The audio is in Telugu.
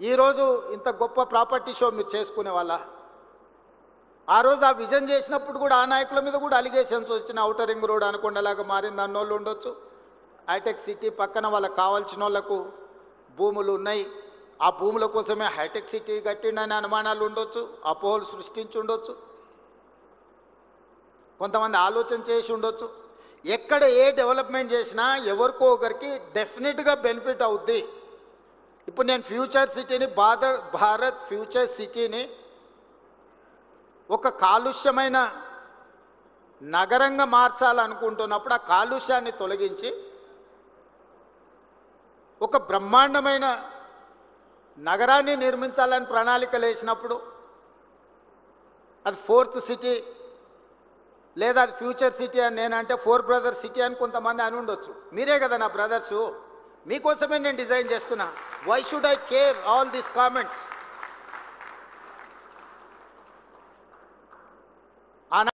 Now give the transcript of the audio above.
ఈరోజు ఇంత గొప్ప ప్రాపర్టీ షో మీరు చేసుకునే వాళ్ళ? ఆ రోజు ఆ విజన్ చేసినప్పుడు కూడా ఆ నాయకుల మీద కూడా అలిగేషన్స్ వచ్చిన ఔటర్ రింగ్ రోడ్ అనుకొండలాగా మారింది అన్నోళ్ళు ఉండొచ్చు. హైటెక్ సిటీ పక్కన వాళ్ళకి కావాల్సిన వాళ్ళకు భూములు ఉన్నాయి, ఆ భూముల కోసమే హైటెక్ సిటీ కట్టిండని అనుమానాలు ఉండొచ్చు, అపోహలు సృష్టించి ఉండొచ్చు, కొంతమంది ఆలోచన చేసి ఉండొచ్చు. ఎక్కడ ఏ డెవలప్మెంట్ చేసినా ఎవరికో ఒకరికి డెఫినెట్గా బెనిఫిట్ అవుద్ది. ఇప్పుడు నేను ఫ్యూచర్ సిటీని భారత్ ఫ్యూచర్ సిటీని ఒక కాలుష్యమైన నగరంగా మార్చాలనుకుంటున్నప్పుడు ఆ కాలుష్యాన్ని తొలగించి ఒక బ్రహ్మాండమైన నగరాన్ని నిర్మించాలని ప్రణాళికలు వేసినప్పుడు అది ఫోర్త్ సిటీ లేదా అది ఫ్యూచర్ సిటీ అని నేనంటే ఫోర్ బ్రదర్స్ సిటీ అని కొంతమంది అని ఉండొచ్చు. మీరే కదా నా బ్రదర్సు, మీకోసమే నేను డిజైన్ చేస్తున్నా. Why should I care all these comments?